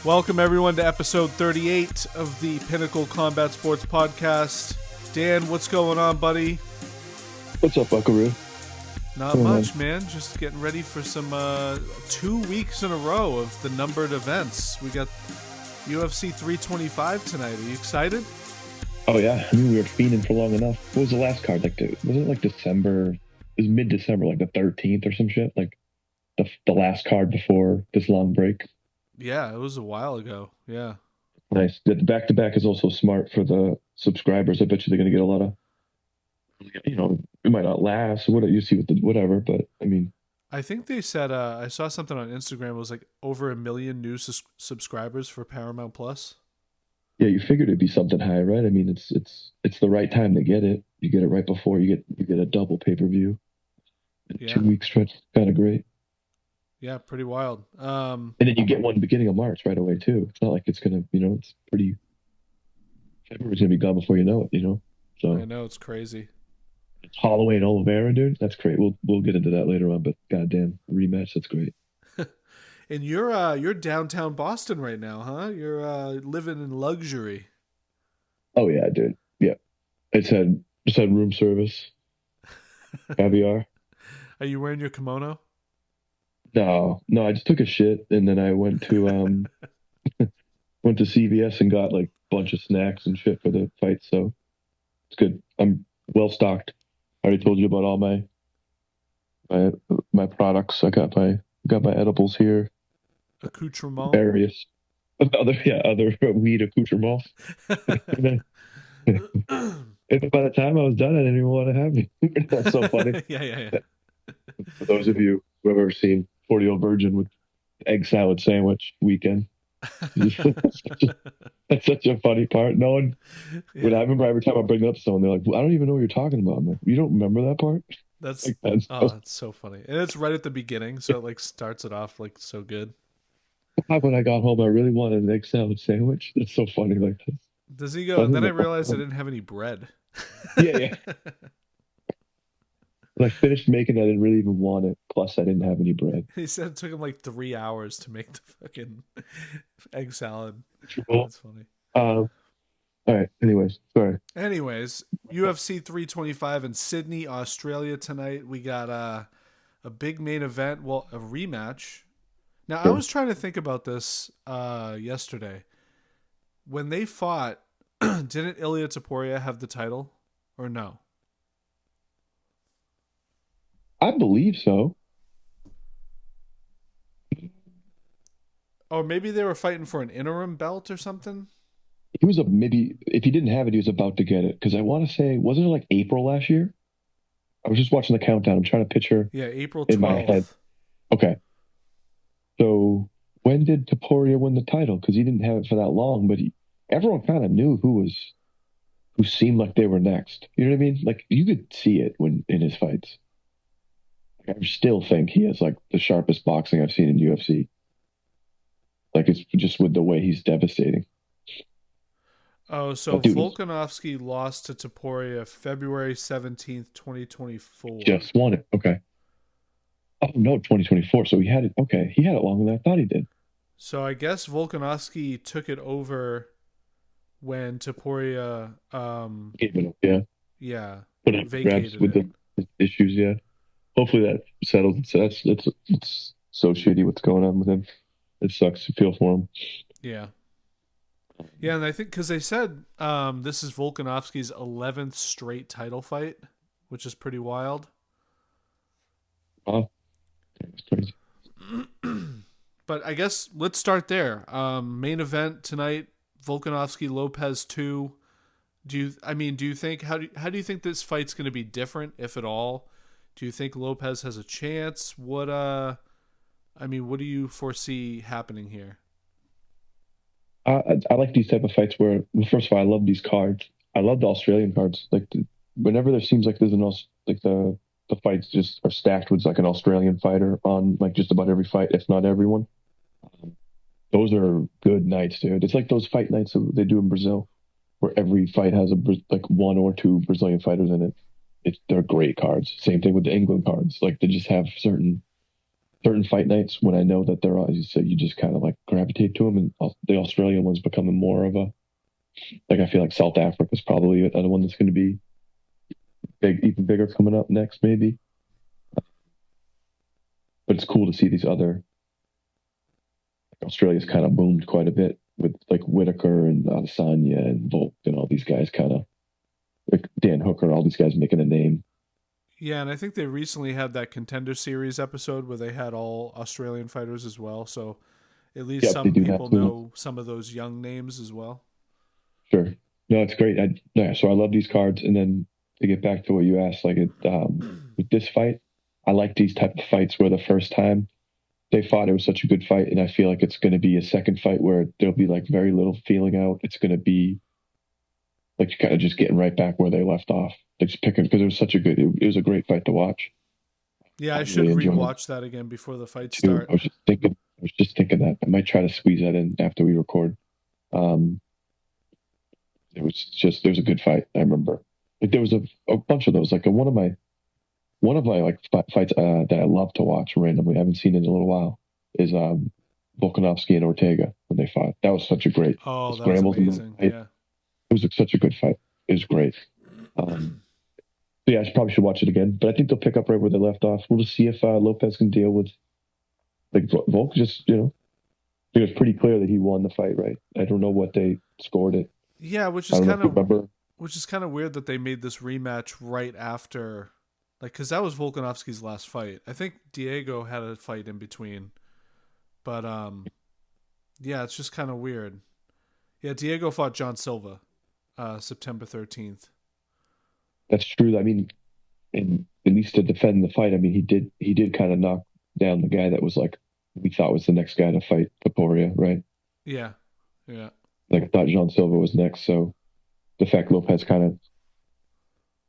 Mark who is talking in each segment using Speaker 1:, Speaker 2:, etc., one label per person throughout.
Speaker 1: Welcome, everyone, to episode 38 of the Pinnacle Combat Sports Podcast. Dan, what's going on, buddy?
Speaker 2: What's up, Buckaroo?
Speaker 1: Not much, man. Just getting ready for some 2 weeks in a row of the numbered events. We got UFC 325 tonight. Are you excited?
Speaker 2: Oh, yeah. I mean, we were fiending for long enough. What was the last card? Was it like December? It was mid-December, like the 13th or some shit? Like the last card before this long break?
Speaker 1: Yeah, it was a while ago. Yeah.
Speaker 2: Nice. The back-to-back is also smart for the subscribers. I bet you they're going to get a lot of, it might not last. What you see with the whatever, but I mean.
Speaker 1: I think they said, I saw something on Instagram, it was like over 1 million new subscribers for Paramount Plus.
Speaker 2: Yeah, you figured it'd be something high, right? I mean, it's the right time to get it. You get it right before you get a double pay-per-view.
Speaker 1: Yeah.
Speaker 2: 2 week stretch, kind of great.
Speaker 1: Yeah, pretty wild.
Speaker 2: And then you get one beginning of March right away too. It's not like it's gonna, it's pretty. February's gonna be gone before you know it, So
Speaker 1: I know, it's crazy.
Speaker 2: It's Holloway and Oliveira, dude. That's great. We'll get into that later on, but goddamn rematch, that's great.
Speaker 1: And you're downtown Boston right now, huh? You're living in luxury.
Speaker 2: Oh yeah, dude. Yeah, just had room service, caviar.
Speaker 1: Are you wearing your kimono?
Speaker 2: No, I just took a shit and then I went to went to CVS and got like a bunch of snacks and shit for the fight. So it's good. I'm well stocked. I already told you about all my products. I got my edibles here.
Speaker 1: Accoutrement.
Speaker 2: Various other weed accoutrements. If by the time I was done, I didn't even want to have it. That's so funny.
Speaker 1: Yeah.
Speaker 2: For those of you who have ever seen 40-Year-Old Virgin with egg salad sandwich weekend. That's such a funny part. No one, when I remember every time I bring it up to someone, they're like, well, I don't even know what you're talking about. I'm like, you don't remember that part?
Speaker 1: That's
Speaker 2: that's
Speaker 1: so funny. And it's right at the beginning, so it like starts it off like so good.
Speaker 2: When I got home, I really wanted an egg salad sandwich. It's so funny like this.
Speaker 1: Does he go, and then I realized I didn't have any bread.
Speaker 2: Yeah. When I finished making it, I didn't really even want it. Plus, I didn't have any bread.
Speaker 1: He said it took him like 3 hours to make the fucking egg salad.
Speaker 2: Cool.
Speaker 1: That's funny.
Speaker 2: All right. Anyways, sorry.
Speaker 1: UFC 325 in Sydney, Australia tonight. We got a big main event. Well, a rematch. Now, sure. I was trying to think about this yesterday. When they fought, didn't Ilia Topuria have the title or no?
Speaker 2: I believe so.
Speaker 1: Or maybe they were fighting for an interim belt or something.
Speaker 2: He was maybe if he didn't have it, he was about to get it. Because I want to say, wasn't it like April last year? I was just watching the countdown. I'm trying to picture.
Speaker 1: Yeah, April 12th.
Speaker 2: In my head. Okay. So when did Topuria win the title? Because he didn't have it for that long, but everyone kind of knew who seemed like they were next. You know what I mean? Like you could see it when in his fights. I still think he has like the sharpest boxing I've seen in UFC. Like it's just with the way he's devastating.
Speaker 1: Oh, so Volkanovski lost to Topuria February 17th, 2024.
Speaker 2: Just won it. Okay. Oh no, 2024. So he had it. Okay, he had it longer than I thought he did.
Speaker 1: So I guess Volkanovski took it over when Topuria
Speaker 2: gave it up. Yeah.
Speaker 1: Yeah.
Speaker 2: Vacated with the issues. Yeah. Hopefully that settles. It's so shitty what's going on with him. It sucks to feel for him.
Speaker 1: Yeah. Yeah, and I think because they said this is Volkanovski's 11th straight title fight, which is pretty wild.
Speaker 2: Wow. That's crazy.
Speaker 1: But I guess let's start there. Main event tonight, Volkanovski Lopes 2. Do you think how do you think this fight's going to be different, if at all? Do you think Lopes has a chance? What do you foresee happening here?
Speaker 2: I like these type of fights where, well, first of all, I love these cards. I love the Australian cards. Like whenever there seems like there's the fights just are stacked with like an Australian fighter on like just about every fight, if not everyone. Those are good nights, dude. It's like those fight nights that they do in Brazil, where every fight has like one or two Brazilian fighters in it. They're great cards. Same thing with the England cards. Like they just have certain certain fight nights when I know that they're on, you said you just kind of like gravitate to them, and the Australian one's becoming more of a like. I feel like South Africa's probably another one that's going to be big, even bigger coming up next, maybe. But it's cool to see these other. Australia's kind of boomed quite a bit with like Whitaker and Adesanya and Volk and all these guys kind of like Dan Hooker, all these guys making a name.
Speaker 1: Yeah, and I think they recently had that Contender Series episode where they had all Australian fighters as well. So at least
Speaker 2: Yep, they
Speaker 1: some
Speaker 2: do have
Speaker 1: people
Speaker 2: to.
Speaker 1: know some of those young names as well.
Speaker 2: Sure. No, it's great. Yeah, so I love these cards. And then to get back to what you asked, like with this fight, I like these type of fights where the first time they fought, it was such a good fight, and I feel like it's going to be a second fight where there'll be like very little feeling out. It's going to be like kind of just getting right back where they left off. Like just picking because it was such a good. It was a great fight to watch.
Speaker 1: Yeah,
Speaker 2: I
Speaker 1: I should
Speaker 2: really enjoyed it
Speaker 1: rewatch that again before the fight
Speaker 2: too.
Speaker 1: start.
Speaker 2: I was just thinking that I might try to squeeze that in after we record. Um, it was a good fight. I remember. Like there was a bunch of those. Like one of my like fights that I love to watch randomly. I haven't seen it in a little while. Is Volkanovski and Ortega when they fought. That was such a great
Speaker 1: Oh, that was
Speaker 2: scrambles in the
Speaker 1: amazing.
Speaker 2: fight.
Speaker 1: Yeah.
Speaker 2: It was such a good fight. It was great. So yeah, I probably should watch it again. But I think they'll pick up right where they left off. We'll just see if Lopez can deal with like Volk. Just it was pretty clear that he won the fight, right? I don't know what they scored it.
Speaker 1: Yeah,
Speaker 2: I don't know if you remember.
Speaker 1: which is kind of weird that they made this rematch right after, like, because that was Volkanovski's last fight. I think Diego had a fight in between, but yeah, it's just kind of weird. Yeah, Diego fought John Silva, September 13th.
Speaker 2: That's true. I mean, and at least to defend the fight, I mean, he did kind of knock down the guy that was like we thought was the next guy to fight Taporia, right?
Speaker 1: Yeah, yeah,
Speaker 2: Like I thought John Silva was next. So the fact Lopez kind of,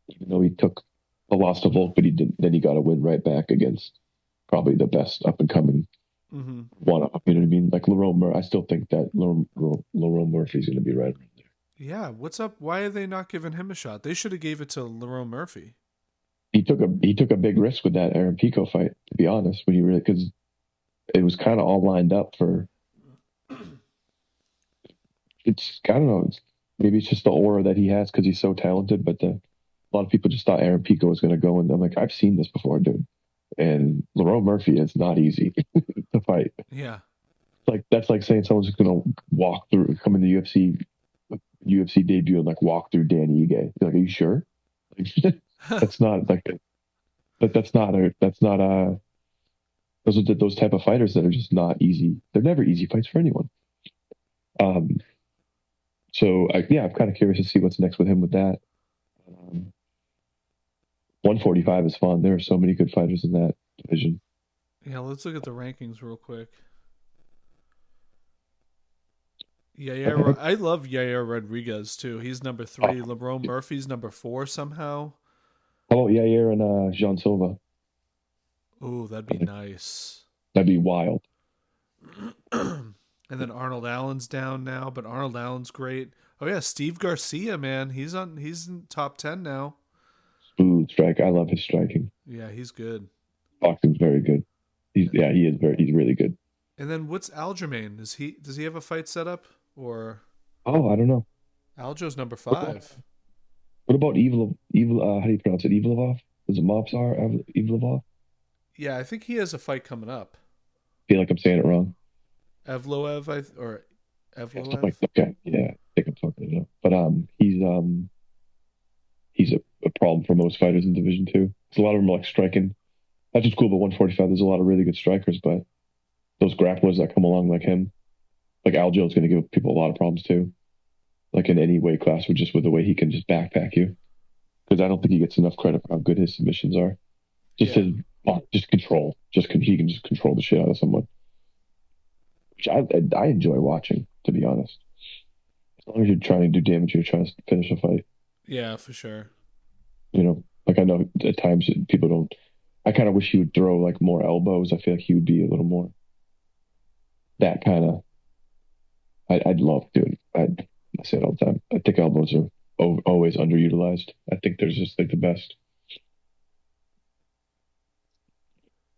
Speaker 2: even though he took a loss to Volk, but he did then he got a win right back against probably the best up and coming
Speaker 1: hmm
Speaker 2: one up. You know what I mean? Like I still think that Lerone Murphy's going to be right around there.
Speaker 1: yeah. What's up? Why are they not giving him a shot? They should have gave it to Lerone Murphy.
Speaker 2: He took a big risk with that Aaron Pico fight. To be honest, when you really because it was kind of all lined up for. It's I don't know. Maybe it's just the aura that he has because he's so talented. But a lot of people just thought Aaron Pico was going to go, and I'm like, I've seen this before, dude. And Lerone Murphy is not easy to fight.
Speaker 1: Yeah,
Speaker 2: Like that's like saying someone's going to walk through, come in the UFC debut and like walk through Danny Ige. You're like, are you sure? Like, that's not like, but that's not those are those type of fighters that are just not easy. They're never easy fights for anyone. Um, yeah, I'm kind of curious to see what's next with him with that. 145 is fun. There are so many good fighters in that division.
Speaker 1: yeah. Let's look at the rankings real quick. Yeah, yeah. I love Yair Rodriguez too. He's number three.
Speaker 2: Oh,
Speaker 1: Lerone Murphy's number four somehow.
Speaker 2: how about Yair and Jean Silva?
Speaker 1: Ooh, that'd be nice.
Speaker 2: That'd be wild.
Speaker 1: And then Arnold Allen's down now, but Arnold Allen's great. Oh yeah, Steve Garcia, man, he's in top 10 now.
Speaker 2: Smooth strike. I love his striking.
Speaker 1: Yeah, he's good.
Speaker 2: Boxing's very good. He's really good.
Speaker 1: And then what's Aljamain? Does he have a fight set up or
Speaker 2: Oh, I don't know.
Speaker 1: Aljo's number
Speaker 2: What about,
Speaker 1: 5?
Speaker 2: what about Evil? How do you pronounce it? Evilov? Is it Mobsar Evilov?
Speaker 1: Yeah, I think he has a fight coming up.
Speaker 2: Feel like I'm saying it wrong.
Speaker 1: Evloev or
Speaker 2: Yeah, something like
Speaker 1: Evloev.
Speaker 2: okay. Yeah, I think I'm fucking it up. But he's a problem for most fighters in Division Two. There's a lot of them are like striking. That's just cool. But 145, there's a lot of really good strikers. But those grapplers that come along like him, like Aljo's going to give people a lot of problems too. Like in any weight class, with the way he can just backpack you. Because I don't think he gets enough credit for how good his submissions are. Just
Speaker 1: Yeah.
Speaker 2: his just control. He can just control the shit out of someone, which I enjoy watching. To be honest, as long as you're trying to do damage, you're trying to finish a fight.
Speaker 1: Yeah, for sure.
Speaker 2: Like I know at times people don't. I kind of wish he would throw like more elbows. I feel like he would be a little more that kind of. I'd love to. I say it all the time. I think elbows are always underutilized. I think they're just like the best.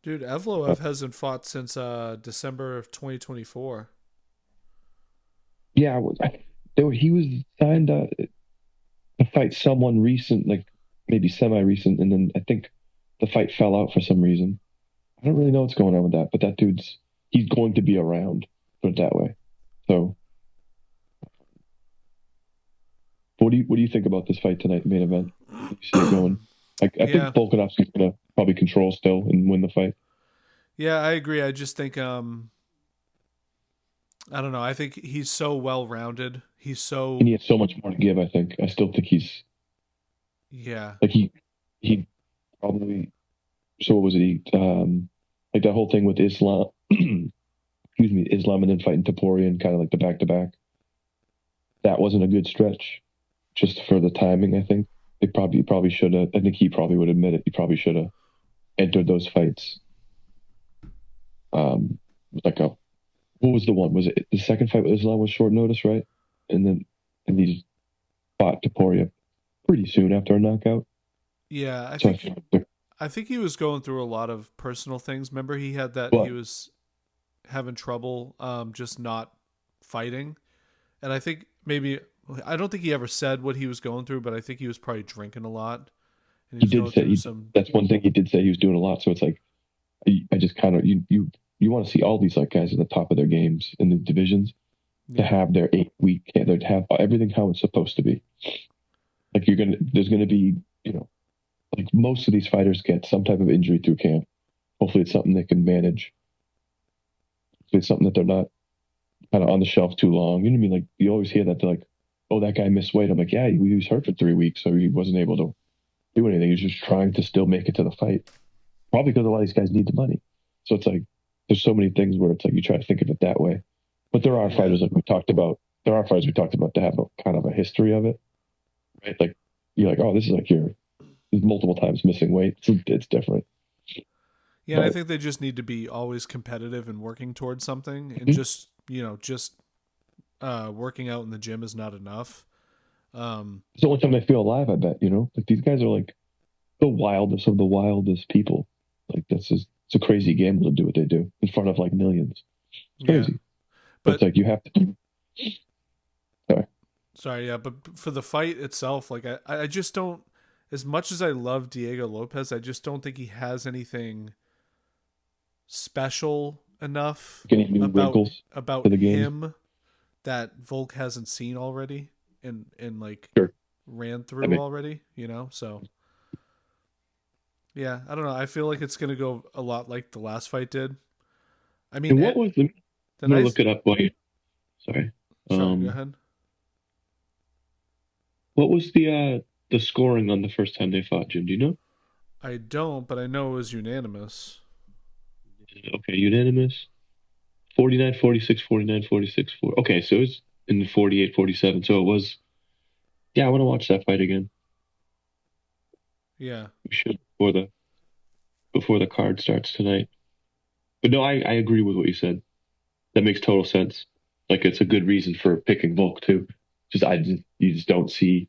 Speaker 1: Dude,
Speaker 2: Uh,
Speaker 1: Evloev hasn't fought since December of 2024.
Speaker 2: yeah, he was signed to fight someone recent, like maybe semi-recent, and then I think the fight fell out for some reason. I don't really know what's going on with that, but that dude's he's going to be around, put it that way. So, what do you think about this fight tonight, the main event? You see it going? I think
Speaker 1: Yeah.
Speaker 2: Volkanovski's gonna probably control still and win the fight.
Speaker 1: Yeah, I agree. I just think I don't know. I think he's so well rounded. He's
Speaker 2: And he
Speaker 1: so
Speaker 2: has so much more to give, I think. I still think he's
Speaker 1: yeah.
Speaker 2: like he probably so what was it? Like that whole thing with Islam excuse me, Islam and then fighting Taporian, kind of like the back to back. That wasn't a good stretch, just for the timing, I think. They probably should have I think he probably would admit it. He probably should have entered those fights. Um like a what was the one? Was it the second fight with Islam was short notice, right? And he just fought Taporia pretty soon after a knockout.
Speaker 1: Yeah, I
Speaker 2: So I
Speaker 1: think
Speaker 2: feel like,
Speaker 1: I think he was going through a lot of personal things. Remember he had that he
Speaker 2: but
Speaker 1: was having trouble just not fighting. And I think maybe I don't think he ever said what he was going through, but I think he was probably drinking a lot and he
Speaker 2: he
Speaker 1: was
Speaker 2: did
Speaker 1: going
Speaker 2: say
Speaker 1: through some
Speaker 2: that's one thing he did say he was doing a lot. So it's like I just kind of you want to see all these like guys at the top of their games in the divisions to
Speaker 1: yeah.
Speaker 2: have their 8 week, they'd have everything how it's supposed to be. Like there's gonna be, like most of these fighters get some type of injury through camp. Hopefully it's something they can manage. Hopefully it's something that they're not kind of on the shelf too long. You know what I mean? Like you always hear that they're like, oh, that guy missed weight. I'm like, yeah, he was hurt for 3 weeks, so he wasn't able to do anything. He was just trying to still make it to the fight. Probably because a lot of these guys need the money. So it's like there's so many things where it's like you try to think of it that way. But there are
Speaker 1: Yeah.
Speaker 2: fighters like we talked about. There are fighters we talked about that have a kind of a history of it, right? Like you're like, oh, this is like your multiple times missing weight. It's different.
Speaker 1: Yeah, and I
Speaker 2: But
Speaker 1: think they just need to be always competitive and working towards something and
Speaker 2: mhm,
Speaker 1: just working out in the gym is not enough. Um
Speaker 2: it's the only time they feel alive. I bet like these guys are like the wildest of the wildest people. Like this is it's a crazy gamble to do what they do in front of like millions. It's
Speaker 1: yeah.
Speaker 2: crazy. But it's
Speaker 1: But
Speaker 2: like you have to. Sorry.
Speaker 1: sorry, yeah, but for the fight itself, like I just don't as much as I love Diego Lopez, I just don't think he has anything special enough
Speaker 2: Any new
Speaker 1: about
Speaker 2: wrinkles to
Speaker 1: about
Speaker 2: the game?
Speaker 1: him that Volk hasn't seen already and like
Speaker 2: Sure.
Speaker 1: ran
Speaker 2: I
Speaker 1: through
Speaker 2: mean,
Speaker 1: already. So yeah, I don't know. I feel like it's gonna go a lot like the last fight did. I mean,
Speaker 2: and what was the?
Speaker 1: the
Speaker 2: I'm gonna
Speaker 1: nice.
Speaker 2: look it up while you. Sorry.
Speaker 1: Sorry, go
Speaker 2: Um,
Speaker 1: ahead.
Speaker 2: what was the scoring on the first time they fought, Jim? Do you know?
Speaker 1: I don't, but I know it was unanimous.
Speaker 2: Okay, unanimous. 49, 46, 49, 46, 4. Okay, so it's in the 48, 47. So it was. Yeah, I want to watch that fight again.
Speaker 1: Yeah,
Speaker 2: We should before the card starts tonight. But no, I agree with what you said. That makes total sense. Like it's a good reason for picking Volk too. You just don't see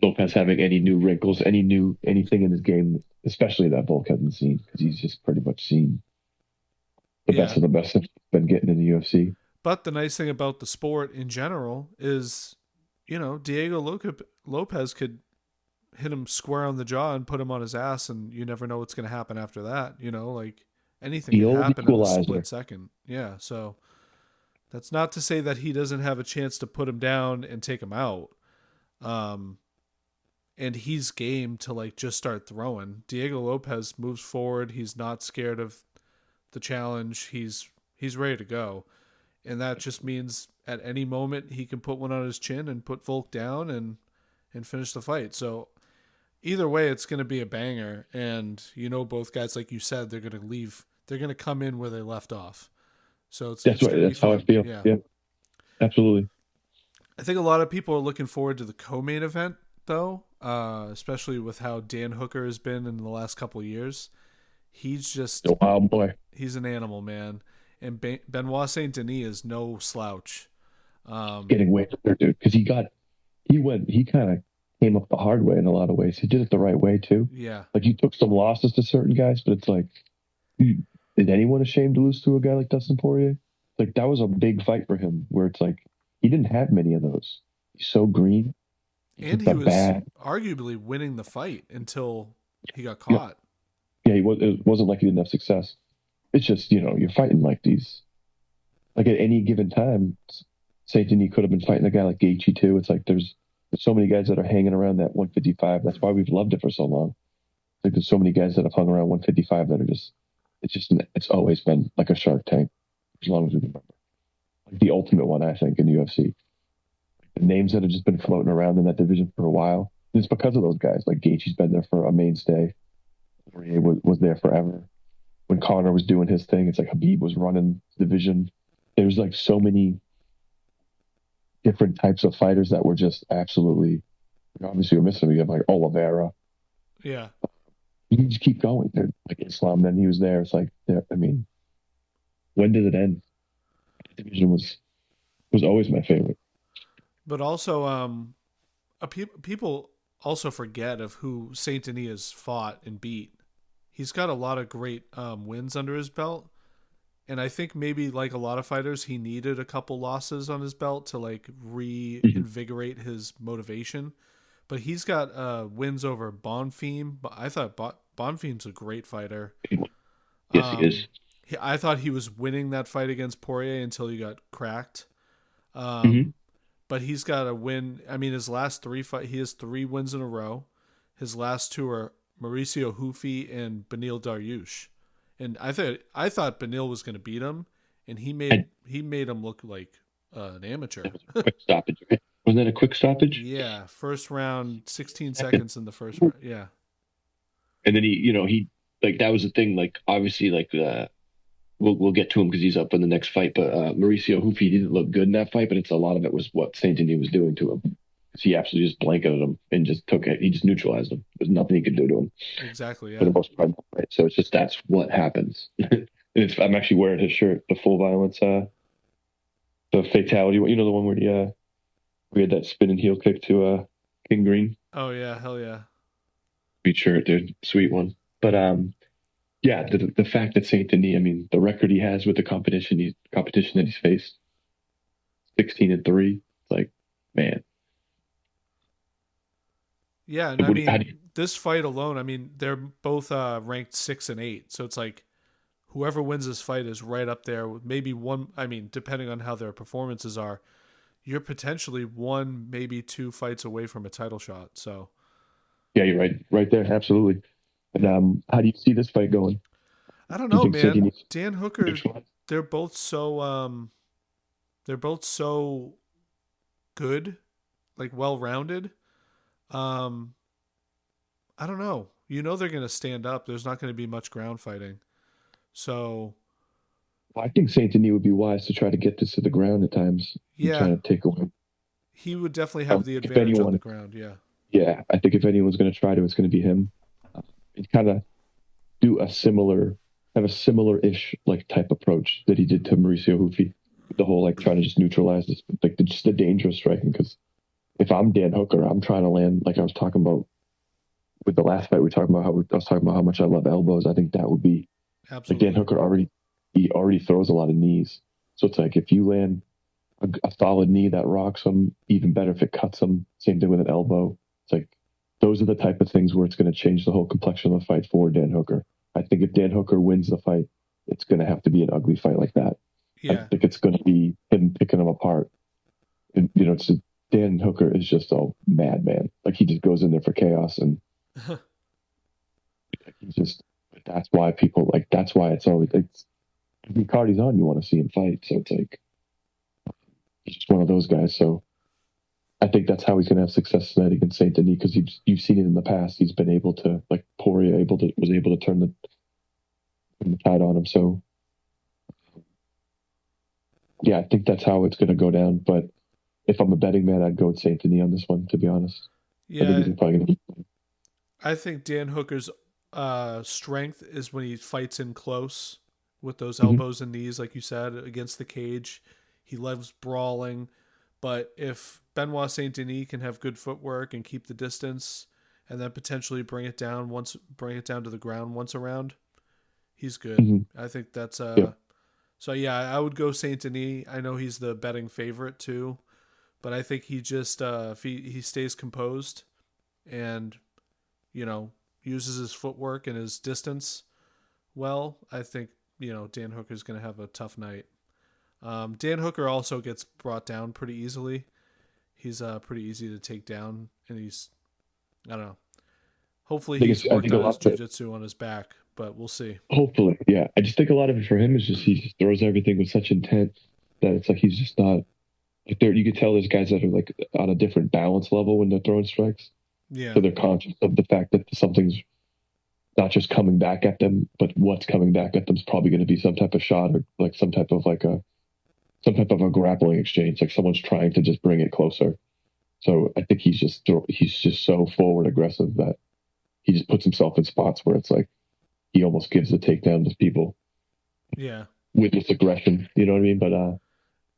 Speaker 2: Lopez having any new wrinkles, anything in his game, especially that Volk hasn't seen because he's just pretty much seen the best
Speaker 1: yeah.
Speaker 2: of the best that's been getting in the UFC.
Speaker 1: But the nice thing about the sport in general is, Diego Lopez could hit him square on the jaw and put him on his ass, and you never know what's going to happen after that. Like anything
Speaker 2: The
Speaker 1: could
Speaker 2: old
Speaker 1: happen in the split
Speaker 2: equalizer.
Speaker 1: second. Yeah, so that's not to say that he doesn't have a chance to put him down and take him out. Um, and he's game to like just start throwing. Diego Lopez moves forward. He's not scared of the challenge. He's ready to go, and that just means at any moment he can put one on his chin and put Volk down and finish the fight. So either way, it's going to be a banger. And both guys, like you said, they're going to leave. They're going to come in where they left off. So
Speaker 2: That's
Speaker 1: it's
Speaker 2: what.
Speaker 1: going to be
Speaker 2: That's how I
Speaker 1: fun.
Speaker 2: feel.
Speaker 1: Yeah,
Speaker 2: Yeah, absolutely.
Speaker 1: I think a lot of people are looking forward to the co-main event though, especially with how Dan Hooker has been in the last couple of years. He's just
Speaker 2: The wild boy
Speaker 1: he's an animal, man. And Benoit Saint-Denis is no slouch. Um,
Speaker 2: getting way better, dude. Because he kind of came up the hard way in a lot of ways. He did it the right way too.
Speaker 1: yeah,
Speaker 2: Like he took some losses to certain guys, but it's like Is anyone ashamed to lose to a guy like Dustin Poirier? Like that was a big fight for him, where it's like he didn't have many of those. He's so green. He's
Speaker 1: And
Speaker 2: just
Speaker 1: he
Speaker 2: a
Speaker 1: was
Speaker 2: bad.
Speaker 1: arguably winning the fight until he got
Speaker 2: Yeah,
Speaker 1: caught.
Speaker 2: yeah. He was. It wasn't like he didn't have success. It's just you're fighting like these. Like at any given time, Saint Denis could have been fighting a guy like Gaethje too. It's like there's so many guys that are hanging around that 155. That's why we've loved it for so long. Like there's so many guys that have hung around 155 that are just it's always been like a Shark Tank as long as we can remember. Like the ultimate one, I think, in the UFC. The names that have just been floating around in that division for a while. And it's because of those guys. Like Gaethje's been there for a mainstay. Poirier was there forever. When Conor was doing his thing, it's like Habib was running the division. There's like so many different types of fighters that were just absolutely obviously we're missing. You have like Oliveira.
Speaker 1: Yeah.
Speaker 2: You can just keep going. Like Islam, then he was there. It's like, I mean, when did it end? The division was always my favorite.
Speaker 1: But also, people also forget of who Saint Denis has fought and beat. He's got a lot of great wins under his belt, and I think maybe like a lot of fighters, he needed a couple losses on his belt to like
Speaker 2: Mhm.
Speaker 1: reinvigorate his motivation. But he's got wins over Bonfim. But I thought Bonfim's a great fighter.
Speaker 2: Yes, he is.
Speaker 1: I thought he was winning that fight against Poirier until he got cracked.
Speaker 2: Hmm.
Speaker 1: Um, but he's got a win. I mean, his last three fight, he has 3 wins in a row. His last two are Mauricio Hufi and Benil Dariush, and I thought Benil was going to beat him, and
Speaker 2: And
Speaker 1: he made him look like an amateur.
Speaker 2: that was a quick stoppage, right? Wasn't that a quick stoppage?
Speaker 1: Yeah, first round, 16
Speaker 2: Second.
Speaker 1: seconds in the first round. Yeah,
Speaker 2: And then he like that was the thing. Like obviously, like we'll get to him because he's up in the next fight. But Mauricio Hufi didn't look good in that fight, but it's a lot of it was what Saint Denis was doing to him. 'Cause he absolutely just blanketed him and just took it. He just neutralized him. There's nothing he could do to him
Speaker 1: exactly.
Speaker 2: for
Speaker 1: Yeah.
Speaker 2: the most part. Right? So it's just that's what happens. I'm actually wearing his shirt, the full violence, the fatality. The one where we had that spinning heel kick to King Green.
Speaker 1: Oh yeah, hell yeah.
Speaker 2: Sweet shirt, dude. Sweet one. But yeah, the fact that Saint Denis, I mean, the record he has with the competition that he's faced, 16-3. It's like, man,
Speaker 1: Yeah, and I
Speaker 2: how do
Speaker 1: mean this fight alone. I mean they're both ranked 6 and 8, so it's like whoever wins this fight is right up there with maybe one. I mean, depending on how their performances are, you're potentially one, maybe 2 fights away from a title shot. So
Speaker 2: yeah, you're right there, absolutely. And how do you see this fight going?
Speaker 1: I don't
Speaker 2: Do you
Speaker 1: know,
Speaker 2: think Saint
Speaker 1: man.
Speaker 2: Denis
Speaker 1: Dan Hooker,
Speaker 2: neutralized?
Speaker 1: they're both so they're both so good, like well rounded. Um, I don't know. You know they're gonna stand up. There's not gonna be much ground fighting. So
Speaker 2: Well, I think Saint Denis would be wise to try to get this to the ground at times and try
Speaker 1: yeah,
Speaker 2: to take away.
Speaker 1: he would definitely have the
Speaker 2: If
Speaker 1: advantage on the
Speaker 2: anyone,
Speaker 1: ground. Yeah.
Speaker 2: yeah, I think if anyone's going to try to, it's going to be him. And kind of do have a similar-ish like type approach that he did to Mauricio Hufi. The whole like trying to just neutralize this, like just the dangerous striking. Because if I'm Dan Hooker, I'm trying to land like I was talking about with the last fight. I was talking about how much I love elbows. I think that would be like Dan
Speaker 1: Absolutely.
Speaker 2: Hooker already throws a lot of knees. So it's like if you land a solid knee that rocks him, even better if it cuts him. Same thing with an elbow. It's like those are the type of things where it's going to change the whole complexion of the fight for Dan Hooker. I think if Dan Hooker wins the fight, it's going to have to be an ugly fight like that. I
Speaker 1: Yeah.
Speaker 2: think it's going to be him picking him apart. And Dan Hooker is just a madman. Like he just goes in there for chaos, and he's just. That's why people like. That's why it's always like every card he's on, you want to see him fight. So it's like he's just one of those guys. So I think that's how he's going to have success tonight against Saint Denis because you've seen it in the past. He's been able to like Poirier was able to turn the tide on him. So yeah, I think that's how it's going to go down. But if I'm a betting man, I'd go with Saint Denis on this one. To be honest, I think
Speaker 1: Yeah.
Speaker 2: he's probably going to.
Speaker 1: I think Dan Hooker's strength is when he fights in close with those
Speaker 2: Mm-hmm.
Speaker 1: elbows and knees, like you said, against the cage. He loves brawling. But if Benoit Saint Denis can have good footwork and keep the distance and then potentially bring it down to the ground once around, He's good.
Speaker 2: Hmm.
Speaker 1: I think that's
Speaker 2: Yeah.
Speaker 1: so yeah, I would go Saint Denis. I know he's the betting favorite too, but I think he just if he stays composed and uses his footwork and his distance well, I think Dan Hooker's going to have a tough night. Dan Hooker also gets brought down pretty easily. He's pretty easy to take down, and he's I don't know. Hopefully, he's
Speaker 2: I
Speaker 1: worked
Speaker 2: think a
Speaker 1: on
Speaker 2: lot
Speaker 1: his
Speaker 2: of it,
Speaker 1: jujitsu on his back, but we'll see.
Speaker 2: hopefully, yeah. I just think a lot of it for him is just he just throws everything with such intent that it's like he's just not like there. You could tell there's guys that are like on a different balance level when they're throwing strikes,
Speaker 1: Yeah,
Speaker 2: so they're conscious of the fact that something's not just coming back at them, but what's coming back at them is probably going to be some type of shot or like some type of a grappling exchange. Like someone's trying to just bring it closer. So I think he's just so forward aggressive that he just puts himself in spots where it's like he almost gives the takedown to people
Speaker 1: yeah,
Speaker 2: with this aggression. You know what I mean? But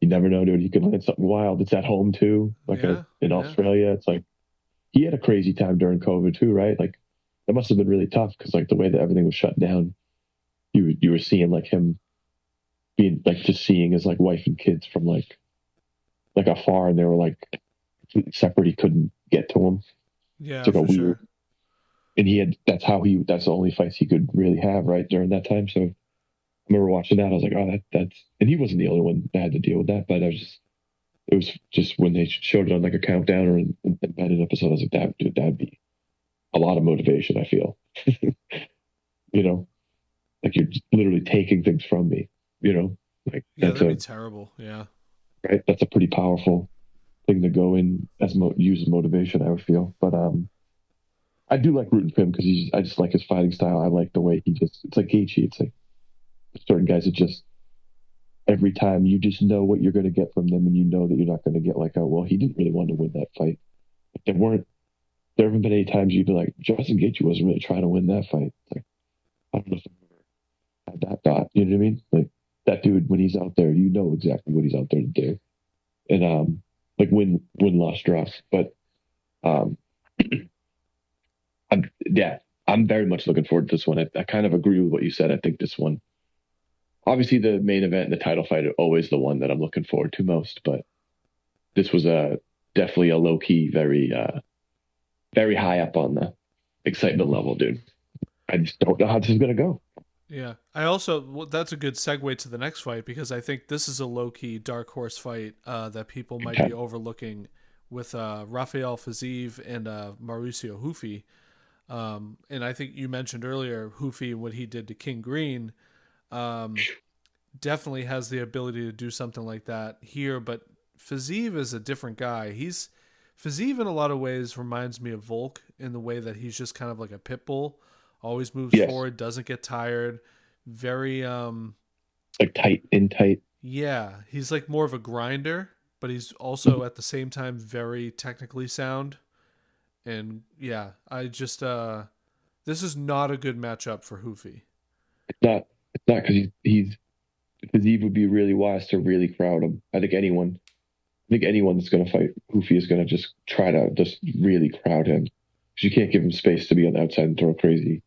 Speaker 2: you never know, dude. He could land something wild. It's at home too, like
Speaker 1: yeah,
Speaker 2: in
Speaker 1: yeah,
Speaker 2: Australia. It's like he had a crazy time during COVID too, right? Like that must have been really tough because like the way that everything was shut down, you were seeing like him being like just seeing his like wife and kids from like afar, and they were like separate. He couldn't get to them. It's
Speaker 1: yeah,
Speaker 2: like a
Speaker 1: for
Speaker 2: weird,
Speaker 1: sure.
Speaker 2: and that's the only fights he could really have right during that time. So I remember watching that. I was like, oh, that's, and he wasn't the only one that had to deal with that, but it was just when they showed it on like a countdown or an embedded episode, I was like, that'd be a lot of motivation. I feel, you know, like you're literally taking things from me, you know, like
Speaker 1: Yeah, that'd be terrible. Yeah,
Speaker 2: right. That's a pretty powerful thing to go in as use as motivation. I would feel, but I do like rooting for him because I just like his fighting style. I like the way it's like Gaethje. It's like certain guys that just every time you just know what you're going to get from them, and you know that you're not going to get like, oh, well, he didn't really want to win that fight. But there haven't been any times you'd be like, Justin Gaethje wasn't really trying to win that fight. It's like, I don't know if I've ever had that thought. You know what I mean? Like that dude, when he's out there, you know exactly what he's out there to do. And, like win, loss, draws. But, um, yeah, I'm very much looking forward to this one. I kind of agree with what you said. I think this one, obviously the main event and the title fight are always the one that I'm looking forward to most, but this was definitely a low key, very high up on the excitement level, dude. I just don't know how this is gonna go.
Speaker 1: yeah. I also that's a good segue to the next fight because I think this is a low key dark horse fight that people
Speaker 2: Big
Speaker 1: might be
Speaker 2: time.
Speaker 1: overlooking with Rafael Fiziev and Mauricio Hufi. And I think you mentioned earlier Hufi and what he did to King Green. Um, Definitely has the ability to do something like that here, but Fiziev is a different guy. Fiziev in a lot of ways reminds me of Volk in the way that he's just kind of like a pit bull, always moves
Speaker 2: Yes,
Speaker 1: forward, doesn't get tired, very
Speaker 2: like tight in tight.
Speaker 1: yeah, he's like more of a grinder, but he's
Speaker 2: Mhm.
Speaker 1: also at the same time very technically sound. And yeah, I just this is not a good matchup for Hoofy.
Speaker 2: It's not. It's not because because Eve would be really wise to really crowd him. I think anyone that's going to fight Hoofy is going to just try to just really crowd him because you can't give him space to be on the outside and throw crazy.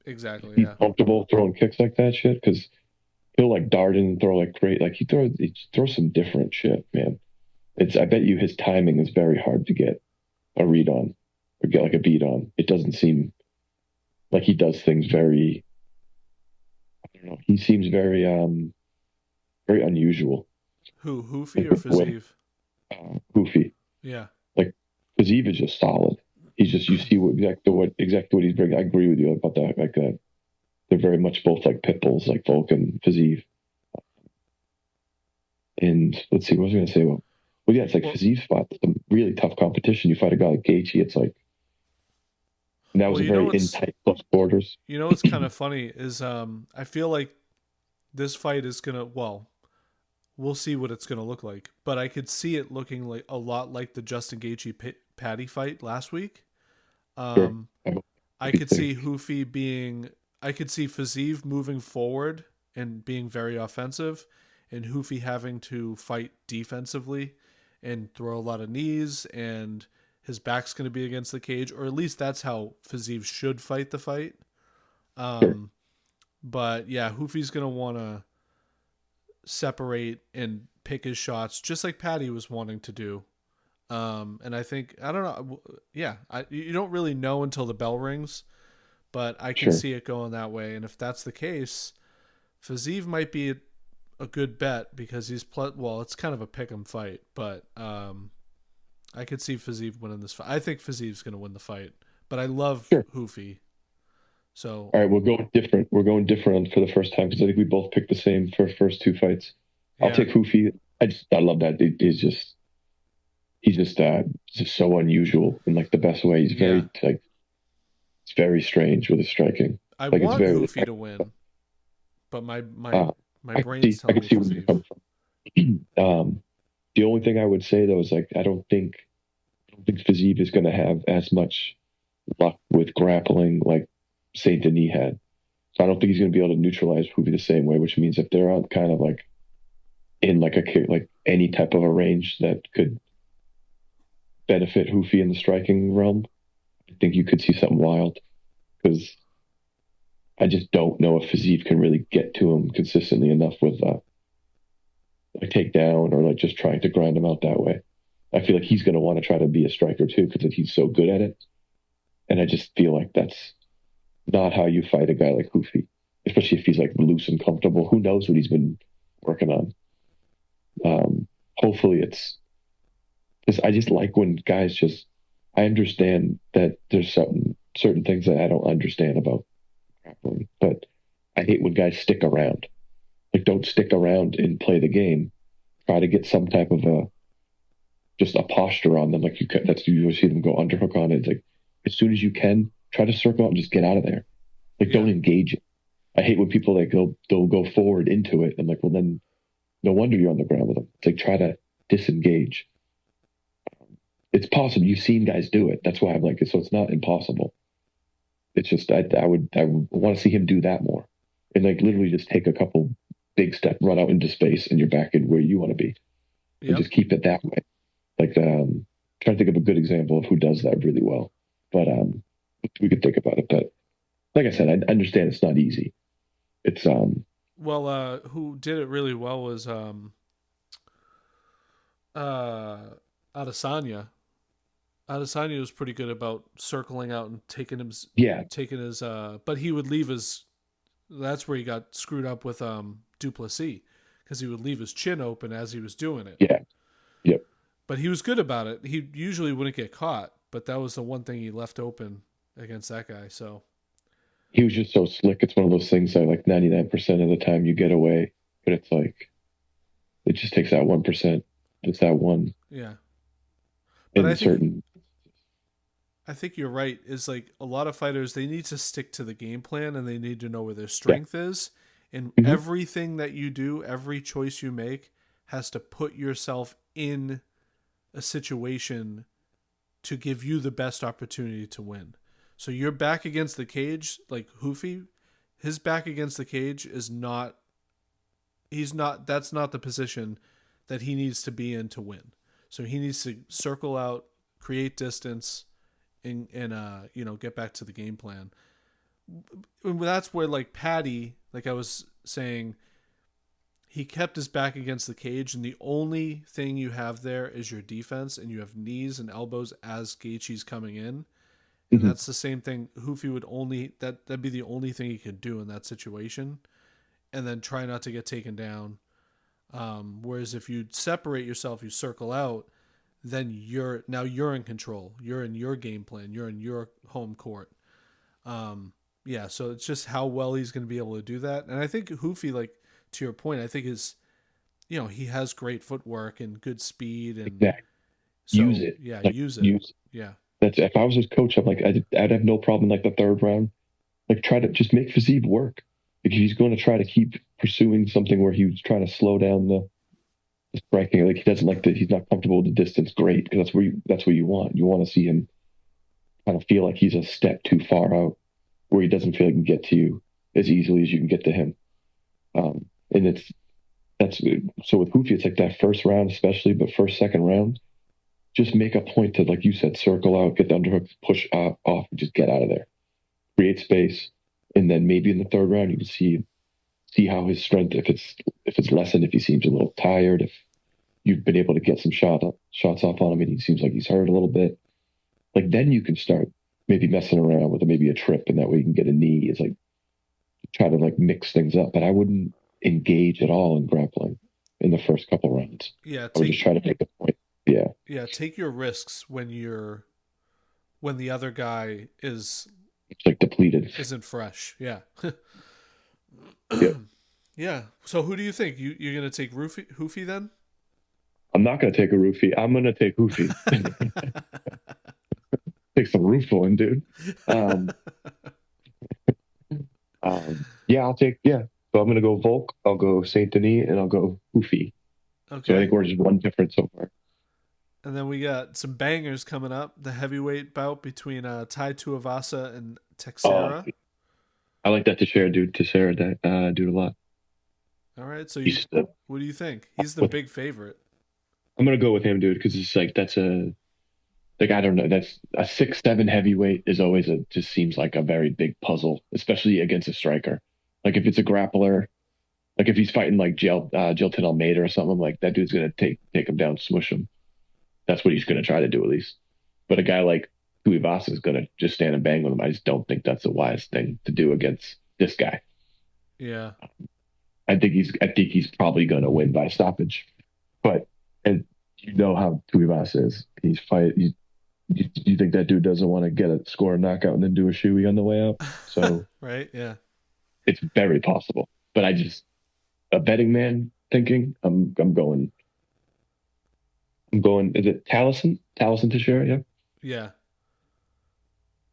Speaker 1: Exactly,
Speaker 2: He's
Speaker 1: yeah.
Speaker 2: comfortable throwing kicks like that shit because he'll like dart in and throw like great. Like he throws some different shit, man. I bet you his timing is very hard to get a read on or get like a beat on. It doesn't seem like he does things very. I don't know. He seems very unusual.
Speaker 1: Who, Hoofy
Speaker 2: Like
Speaker 1: or
Speaker 2: the way
Speaker 1: Fiziev?
Speaker 2: goofy.
Speaker 1: Yeah.
Speaker 2: Like Kazib is just solid. He's just you see exactly what he's bringing. I agree with you about that. Like they're very much both like pit bulls, like Volk and Fiziev. And let's see, what was I going to say? Well, yeah, it's like
Speaker 1: Well,
Speaker 2: Fiziev spot. Some really tough competition. You fight a guy like Gaethje. It's like and that was
Speaker 1: well,
Speaker 2: a very in tight close quarters.
Speaker 1: what's kind of funny is I feel like this fight is gonna we'll see what it's gonna look like, but I could see it looking like a lot like the Justin Gaethje Patty fight last week.
Speaker 2: Sure,
Speaker 1: Um,
Speaker 2: I hope
Speaker 1: I
Speaker 2: you
Speaker 1: could
Speaker 2: think
Speaker 1: see Hoofy being, I could see Fiziev moving forward and being very offensive, and Hoofy having to fight defensively and throw a lot of knees, and his back's going to be against the cage, or at least that's how Fiziev should fight the fight.
Speaker 2: sure.
Speaker 1: Um, But yeah, Hoofy's gonna want to separate and pick his shots, just like Patty was wanting to do. And I think I don't know. Yeah, you don't really know until the bell rings, but I can
Speaker 2: Sure.
Speaker 1: see it going that way. And if that's the case, Fiziev might be a good bet because well, it's kind of a pick 'em fight, but I could see Fiziev winning this fight. I think Fiziev's going to win the fight, but I love
Speaker 2: Sure.
Speaker 1: Hoofy. So
Speaker 2: All right, we're going different. We're going different for the first time because I think we both picked the same for first two fights. I'll
Speaker 1: yeah,
Speaker 2: take Hoofy. I love that. He's just so unusual in like the best way. He's
Speaker 1: yeah.
Speaker 2: very like it's very strange with his striking.
Speaker 1: I
Speaker 2: Like it's
Speaker 1: want
Speaker 2: very.
Speaker 1: Hoofy to win, but
Speaker 2: Uh,
Speaker 1: my
Speaker 2: I can
Speaker 1: brain's
Speaker 2: see. I
Speaker 1: telling
Speaker 2: can
Speaker 1: me
Speaker 2: see where you're
Speaker 1: Fiziev.
Speaker 2: coming from. The only thing I would say though is like I don't think Fiziev is going to have as much luck with grappling like Saint Denis had. So I don't think he's going to be able to neutralize Hoofy the same way. Which means if they're on kind of like in like like any type of a range that could benefit Hoofy in the striking realm, I think you could see something wild because I just don't know if Fiziev can really get to him consistently enough with like takedown or like just trying to grind him out that way. I feel like he's going to want to try to be a striker too because he's so good at it. And I just feel like that's not how you fight a guy like Hoofy, especially if he's like loose and comfortable. Who knows what he's been working on? Hopefully it's because I just like when guys just, I understand that there's certain things that I don't understand about grappling, but I hate when guys stick around. Like, don't stick around and play the game. Try to get some type of just a posture on them. Like that's you see them go underhook on it. It's like as soon as you can, try to circle out and just get out of there. Like,
Speaker 1: Yeah,
Speaker 2: don't engage it. I hate when people like they'll go forward into it. I'm like, well then, no wonder you're on the ground with them. It's like try to disengage. It's possible. You've seen guys do it. That's why I'm like, so it's not impossible. It's just I would want to see him do that more, and like literally just take a couple big step, run out into space, and you're back in where you want to be, and
Speaker 1: yep.
Speaker 2: just keep it that way. Like trying to think of a good example of who does that really well, but we could think about it. But like I said, I understand it's not easy. It's
Speaker 1: Well, who did it really well was uh Adesanya. Adesanya was pretty good about circling out and
Speaker 2: yeah,
Speaker 1: but he would leave his that's where he got screwed up with Duplessis because he would leave his chin open as he was doing it.
Speaker 2: yeah, yep.
Speaker 1: But he was good about it. He usually wouldn't get caught, but that was the one thing he left open against that guy. So
Speaker 2: He was just so slick. It's one of those things that like 99% of the time you get away, but it's like it just takes that 1%. It's that one
Speaker 1: yeah, but
Speaker 2: in certain.
Speaker 1: I think you're right. Is like a lot of fighters they need to stick to the game plan and they need to know where their
Speaker 2: Yeah.
Speaker 1: strength is. And
Speaker 2: Hmm.
Speaker 1: everything that you do, every choice you make, has to put yourself in a situation to give you the best opportunity to win. So you're back against the cage, like Hoofy, his back against the cage is not he's not that's not the position that he needs to be in to win. So he needs to circle out, create distance, and get back to the game plan. And that's where like Patty, like I was saying, he kept his back against the cage, and the only thing you have there is your defense, and you have knees and elbows as Gaethje's coming in, and
Speaker 2: Hmm.
Speaker 1: that's the same thing. Hoofy would only that'd be the only thing he could do in that situation, and then try not to get taken down. Whereas if you separate yourself, you circle out, then you're in control. You're in your game plan. You're in your home court. Yeah, so it's just how well he's going to be able to do that. And I think Hoofy, like to your point, I think is he has great footwork and good speed, and
Speaker 2: Exactly. Use
Speaker 1: so
Speaker 2: it.
Speaker 1: yeah,
Speaker 2: Like
Speaker 1: use it.
Speaker 2: use.
Speaker 1: Yeah,
Speaker 2: That's if I was his coach, I'm like I'd have no problem like the third round. Like try to just make Fiziev work. If he's going to try to keep pursuing something where he's trying to slow down the striking, like he doesn't like that, he's not comfortable with the distance. Great, because that's what you want. You want to see him kind of feel like he's a step too far out, where he doesn't feel like he can get to you as easily as you can get to him. And that's so with Hoofy, it's like that first round, especially, but first, second round, just make a point to, like you said, circle out, get the underhook, push off, and just get out of there. Create space. Don't let him get to you. As easily as you can get to him. And it's that's so with Hoofy, it's like that first round, especially, but first, second round, just make a point to, like you said, circle out, get the underhook, push off, and just get out of there. Create space. and then maybe in the third round you can see how his strength, if it's lessened, if he seems a little tired, if you've been able to get some shots off on him and he seems like he's hurt a little bit. Like then you can start maybe messing around with maybe a trip, and that way you can get a knee. It's like try to like mix things up, but I wouldn't engage at all in grappling in the first couple rounds.
Speaker 1: Yeah,
Speaker 2: I would just try to make a point. Yeah,
Speaker 1: take your risks when the other guy
Speaker 2: it's like depleted.
Speaker 1: isn't fresh. Yeah.
Speaker 2: Yeah,
Speaker 1: Yeah. So who do you think? You're gonna take Hoofy then?
Speaker 2: I'm not gonna take a roofie. I'm gonna take Hoofy. Take some roof on, dude. Um, yeah, I'll take yeah. So I'm gonna go Volk. I'll go Saint Denis, and I'll go Hoofy. So I
Speaker 1: Okay.
Speaker 2: think we're just one different so far.
Speaker 1: And then we got some bangers coming up. The heavyweight bout between Tai Tuivasa and
Speaker 2: Oh,
Speaker 1: Texera.
Speaker 2: I like that to share, dude. To share that, dude, a lot.
Speaker 1: All right. So
Speaker 2: He's
Speaker 1: what do you think? He's the
Speaker 2: with.
Speaker 1: big favorite.
Speaker 2: I'm gonna go with him, dude, because it's like that's a like I don't know. That's a 6'7" heavyweight is always a just seems like a very big puzzle, especially against a striker. Like if it's a grappler, like if he's fighting like Gelton Almeida or something, like that dude's gonna take him down, smush him. That's what he's gonna try to do at least. But a guy like Tuivasa is gonna just stand and bang with him. I just don't think that's the wise thing to do against this guy.
Speaker 1: Yeah.
Speaker 2: I think he's probably gonna win by stoppage. But and you know how Tuivasa is. He's fight. You think that dude doesn't want to get a score a knockout and then do a shoey on the way out? So
Speaker 1: Right. Yeah.
Speaker 2: it's very possible. But I just a betting man thinking I'm going. Is it Taliesin? Taliesin Teixeira? Yeah.
Speaker 1: Yeah.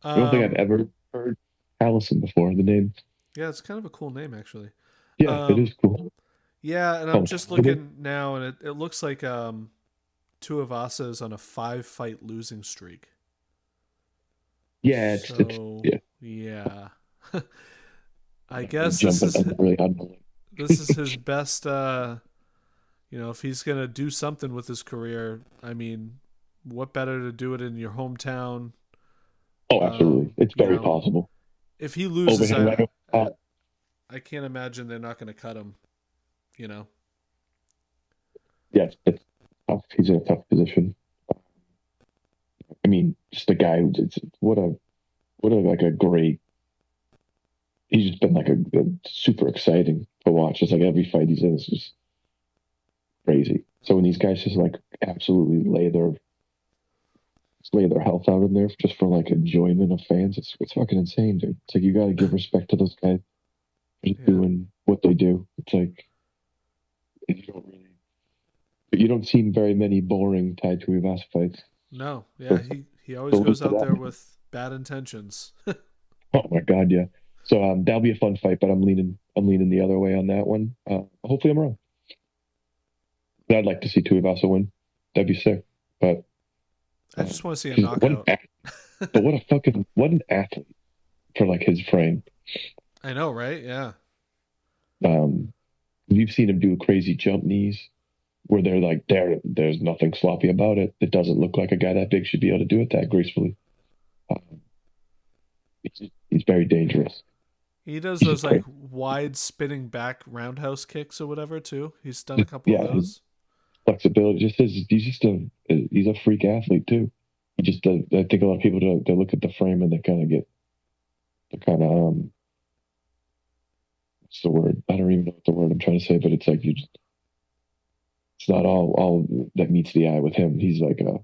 Speaker 2: I don't think I've
Speaker 1: Um.
Speaker 2: ever heard Taliesin before. The name.
Speaker 1: Yeah. It's kind of a cool name actually.
Speaker 2: Yeah, it
Speaker 1: Um.
Speaker 2: is cool.
Speaker 1: Yeah. And I'm
Speaker 2: Oh,
Speaker 1: just looking now, and it looks like Tuivasa is on a 5-fight losing streak.
Speaker 2: yeah, it's
Speaker 1: So
Speaker 2: yeah.
Speaker 1: yeah. I guess
Speaker 2: Jumping really hard.
Speaker 1: this is his best. If he's gonna do something with his career, I mean, what better to do it in your hometown?
Speaker 2: Oh, absolutely. It's
Speaker 1: You
Speaker 2: very
Speaker 1: know,
Speaker 2: possible.
Speaker 1: if he loses,
Speaker 2: Overhand right over the top.
Speaker 1: I can't imagine they're not gonna cut him. You know.
Speaker 2: Yeah, it's tough. He's in a tough position. I mean, just a guy who's what a like a great. He's just been like a super exciting to watch. It's like every fight he's in is just crazy. So when these guys just like absolutely lay their health out in there just for like enjoyment of fans, it's fucking insane, dude. It's like you got to give respect to those guys for just
Speaker 1: Yeah.
Speaker 2: doing what they do. It's like you don't really, but you don't see very many boring Tai Tuivasa fights.
Speaker 1: No. Yeah.
Speaker 2: So,
Speaker 1: He always
Speaker 2: so look
Speaker 1: goes
Speaker 2: for
Speaker 1: out there
Speaker 2: that.
Speaker 1: with bad intentions.
Speaker 2: Oh my god, yeah. So that'll be a fun fight, but I'm leaning the other way on that one. Hopefully I'm wrong. But I'd like to see Tuivasa win.
Speaker 1: I
Speaker 2: That'd be sick. But
Speaker 1: just want to see a
Speaker 2: 'cause
Speaker 1: knockout.
Speaker 2: but what an athlete for like his frame.
Speaker 1: I know, right? Yeah.
Speaker 2: Um, you've seen him do crazy jump knees where they're like there's nothing sloppy about it. It doesn't look like a guy that big should be able to do it that gracefully. Um, he's very dangerous.
Speaker 1: He does
Speaker 2: He's
Speaker 1: those
Speaker 2: just
Speaker 1: like
Speaker 2: great.
Speaker 1: wide spinning back roundhouse kicks or whatever too. He's done a couple of
Speaker 2: Yeah, his
Speaker 1: those.
Speaker 2: flexibility just is he's a freak athlete too. He just does, I think a lot of people they look at the frame and they kind of what's the word? I don't even know what the word I'm trying to say, but it's like it's not all that meets the eye with him. He's a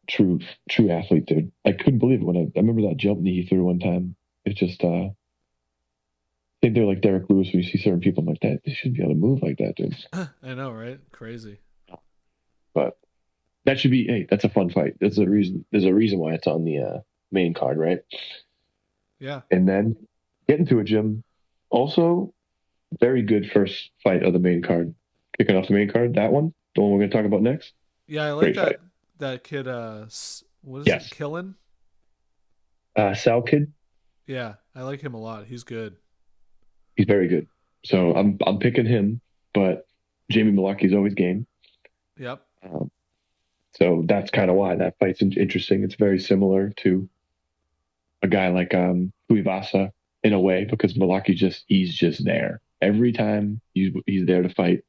Speaker 2: true athlete, dude. I couldn't believe it when I remember that jump knee he threw one time. It's just I think they're like Derek Lewis when you see certain people I'm like that they shouldn't be able to move like that, dude.
Speaker 1: I know, right? Crazy.
Speaker 2: But that should be hey, that's a fun fight. There's a reason why it's on the main card, right?
Speaker 1: Yeah.
Speaker 2: And then getting to a gym. Also, very good first fight of the main card. Kicking off the main card, that one, the one we're gonna talk about next.
Speaker 1: Yeah, I like
Speaker 2: Great fight.
Speaker 1: that kid what is it?
Speaker 2: Yes.
Speaker 1: Killen?
Speaker 2: Sal Kid,
Speaker 1: Yeah, I like him a lot. He's good.
Speaker 2: he's very good. So I'm picking him, but Jamie Malaki's always game.
Speaker 1: Yep.
Speaker 2: Um, so that's kind of why that fight's interesting. It's very similar to a guy like Tuivasa in a way because Malaki he's just there every time he's there to fight.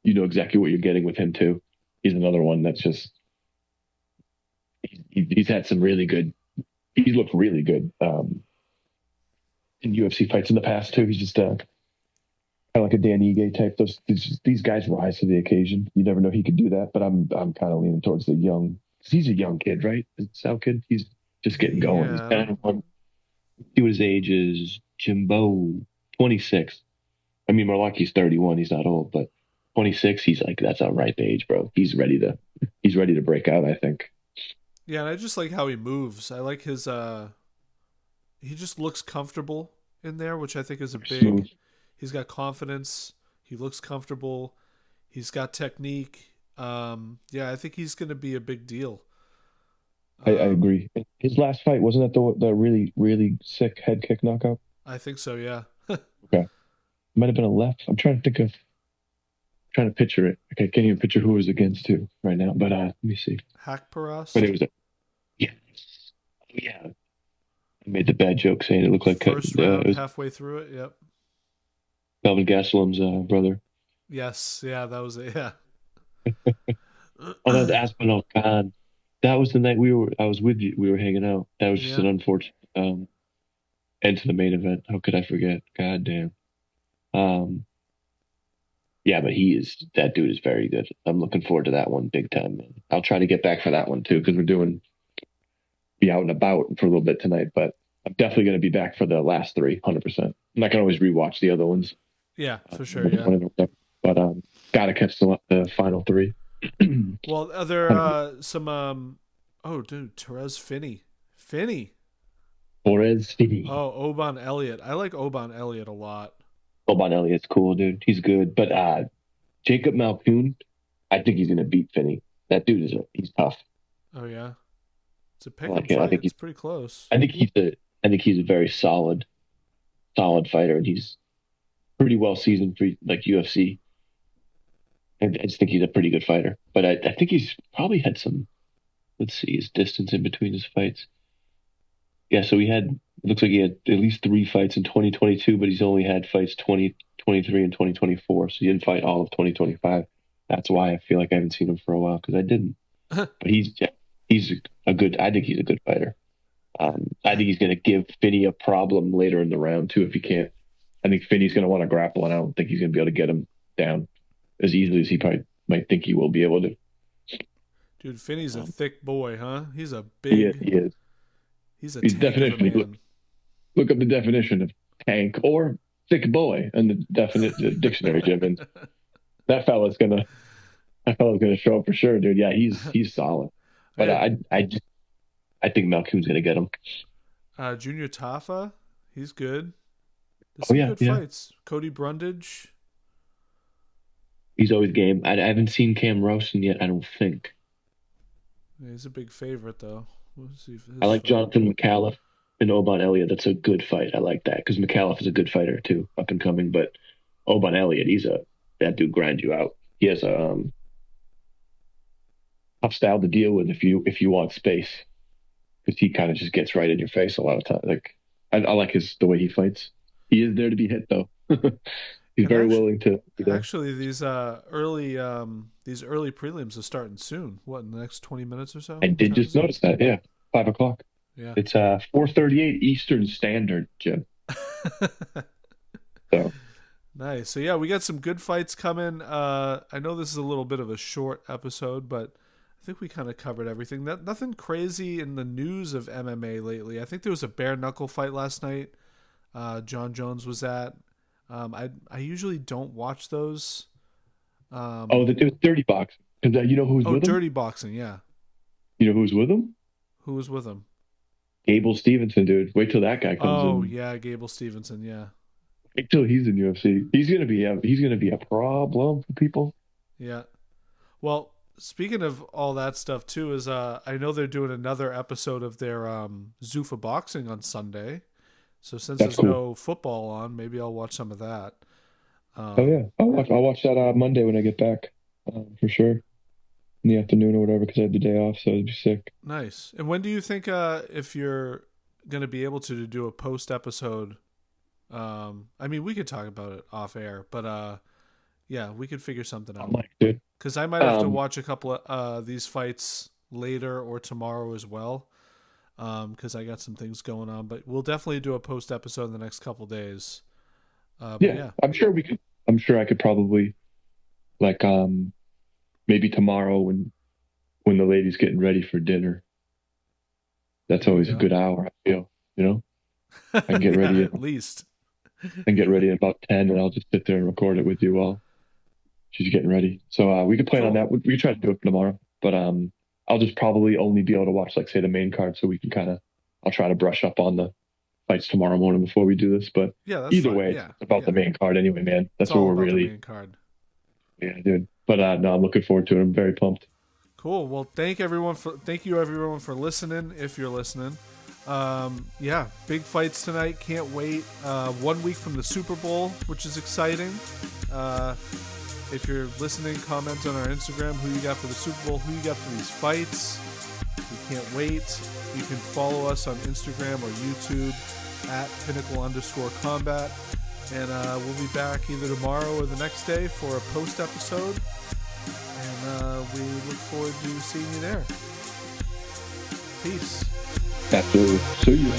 Speaker 2: You know exactly what you're getting with him too. He's another one that's just he's had some really good. He's looked really good in UFC fights in the past too. He's just kind of like a Dan Ige type. These guys rise to the occasion. You never know he could do that, but I'm kind of leaning towards the young. 'Cause he's a young kid, right? Sal kid. He's just getting going. He's
Speaker 1: Yeah, I
Speaker 2: kind
Speaker 1: don't.
Speaker 2: of one. See what his age is. Jimbo, 26. I mean, Marlaki's 31. He's not old, but 26. He's like that's a ripe age, bro. He's ready to break out. I think.
Speaker 1: Yeah, and I just like how he moves. I like his. He just looks comfortable in there, which I think is a big.
Speaker 2: Smooth.
Speaker 1: He's got confidence. He looks comfortable. He's got technique. Yeah, I think he's going to be a big deal.
Speaker 2: I
Speaker 1: Um,
Speaker 2: agree. His last fight wasn't that the really really sick head kick knockout?
Speaker 1: I think so. Yeah.
Speaker 2: Okay, might have been a left. I'm trying to think of trying to picture it. Okay, I can't even picture who it was against too right now. But let me see. But it
Speaker 1: Hakparast.
Speaker 2: was a yeah, yeah. I made the bad joke saying it looked like
Speaker 1: First
Speaker 2: it
Speaker 1: round,
Speaker 2: was
Speaker 1: halfway through it. Yep.
Speaker 2: Calvin Gastelum's brother.
Speaker 1: Yes. Yeah, that was it. Yeah.
Speaker 2: Oh, no, the Aspinall Khan. That was the night we were. I was with you. We were hanging out. That was just
Speaker 1: Yeah.
Speaker 2: an unfortunate end to the main event. How could I forget? God damn. Um, yeah, but that dude is very good. I'm looking forward to that one big time, man. I'll try to get back for that one too because be out and about for a little bit tonight. But I'm definitely going to be back for the last three, 100%. I'm not going to always rewatch the other ones.
Speaker 1: Yeah, for sure. Yeah.
Speaker 2: But gotta catch the final three.
Speaker 1: Well, are there
Speaker 2: 100%.
Speaker 1: some oh dude, Therese Finney. Finney.
Speaker 2: Torres, Fini.
Speaker 1: Oh, Oban Elliott. I like Oban Elliott a lot.
Speaker 2: Boban Elliott's cool, dude. He's good. But Jacob Malkoun, I think he's gonna beat Finney. That dude he's tough.
Speaker 1: Oh yeah. It's a
Speaker 2: I
Speaker 1: pick 'em
Speaker 2: like it.
Speaker 1: fight. It's pretty close.
Speaker 2: I think he's a very solid fighter, and he's pretty well seasoned for like UFC. I just think he's a pretty good fighter. But I think he's probably had some. Let's see his distance in between his fights. Yeah, so it looks like he had at least three fights in 2022, but he's only had fights 2023 and 2024. So he didn't fight all of 2025. That's why I feel like I haven't seen him for a while because I didn't. But he's a good. I think he's a good fighter. I think he's going to give Finney a problem later in the round too if he can't. I think Finney's going to want to grapple, and I don't think he's going to be able to get him down as easily as he probably might think he will be able to.
Speaker 1: Dude, Finney's a thick boy, huh? He's a
Speaker 2: He
Speaker 1: big.
Speaker 2: is.
Speaker 1: He's a
Speaker 2: He's
Speaker 1: tank of a
Speaker 2: definition.
Speaker 1: man.
Speaker 2: Look up the definition of tank or thick boy in the definite dictionary, Jim, and that fella's gonna show up for sure, dude. Yeah, he's solid.
Speaker 1: I
Speaker 2: But
Speaker 1: had
Speaker 2: I think Malkoun's gonna get him.
Speaker 1: Junior Tafa. He's good. There's
Speaker 2: Oh
Speaker 1: some
Speaker 2: yeah,
Speaker 1: good
Speaker 2: yeah.
Speaker 1: fights. Cody Brundage.
Speaker 2: He's always game. I haven't seen Cam Rosen yet. I don't think.
Speaker 1: Yeah, he's a big favorite though. We'll see if
Speaker 2: I
Speaker 1: his
Speaker 2: like
Speaker 1: fight.
Speaker 2: Jonathan McAuliffe and Oban Elliott. That's a good fight. I like that because McAuliffe is a good fighter too, up and coming. But Oban Elliott, that dude grind you out. He has a tough style to deal with if you want space because he kind of just gets right in your face a lot of times. Like I like the way he fights. He is there to be hit though. He's
Speaker 1: And
Speaker 2: very willing to be there.
Speaker 1: actually, these early prelims are starting soon. What, in the next 20 minutes or so?
Speaker 2: I
Speaker 1: What
Speaker 2: did
Speaker 1: time
Speaker 2: just
Speaker 1: is it?
Speaker 2: notice that. Yeah, 5 o'clock.
Speaker 1: Yeah.
Speaker 2: It's 4:38 Eastern Standard, Jim. So
Speaker 1: Nice. So yeah, we got some good fights coming. I know this is a little bit of a short episode, but I think we kind of covered everything. Nothing crazy in the news of MMA lately. I think there was a bare knuckle fight last night. John Jones was at. I usually don't watch those.
Speaker 2: oh, it was 30 bucks. Because you know who's
Speaker 1: Oh,
Speaker 2: with him?
Speaker 1: dirty boxing. Yeah,
Speaker 2: You know who's with him?
Speaker 1: who was with him?
Speaker 2: Gable Stevenson, dude. Wait till that guy comes
Speaker 1: Oh
Speaker 2: in.
Speaker 1: yeah, Gable Stevenson. Yeah,
Speaker 2: Wait till he's in UFC. He's gonna be a problem for people.
Speaker 1: yeah. Well, speaking of all that stuff too, is I know they're doing another episode of their Zuffa boxing on Sunday. So since
Speaker 2: That's
Speaker 1: there's
Speaker 2: cool.
Speaker 1: no football on, maybe I'll watch some of that.
Speaker 2: Oh yeah,
Speaker 1: Um,
Speaker 2: I'll watch that Monday when I get back, for sure in the afternoon or whatever because I have the day off, so it'd be sick.
Speaker 1: nice. And when do you think if you're going to be able to do a post episode. I mean, we could talk about it off air, but yeah, we could figure something
Speaker 2: I
Speaker 1: out.
Speaker 2: might, dude.
Speaker 1: Because I might have to watch a couple of these fights later or tomorrow as well. Because I got some things going on, but we'll definitely do a post episode in the next couple days.
Speaker 2: Yeah, I'm sure we could. I'm sure I could probably like maybe tomorrow when the lady's getting ready for dinner. That's always a good hour, I feel, you know? I can get ready
Speaker 1: at least.
Speaker 2: And get ready at about 10 and I'll just sit there and record it with you while she's getting ready. So we could plan on that. We could try to do it tomorrow, but I'll just probably only be able to watch, like, say, the main card, so we can I'll try to brush up on the fights tomorrow morning before we do this. But either way, it's about the main card anyway, man. That's what we're really.
Speaker 1: The main card.
Speaker 2: Yeah, dude. But no, I'm looking forward to it. I'm very pumped.
Speaker 1: Cool. Well, thank you everyone for listening. If you're listening, yeah, big fights tonight. Can't wait. 1 week from the Super Bowl, which is exciting. If you're listening, comment on our Instagram who you got for the Super Bowl, who you got for these fights. We can't wait. You can follow us on Instagram or YouTube at Pinnacle_combat. And we'll be back either tomorrow or the next day for a post episode. And we look forward to seeing you there. Peace.
Speaker 2: Absolutely. See you.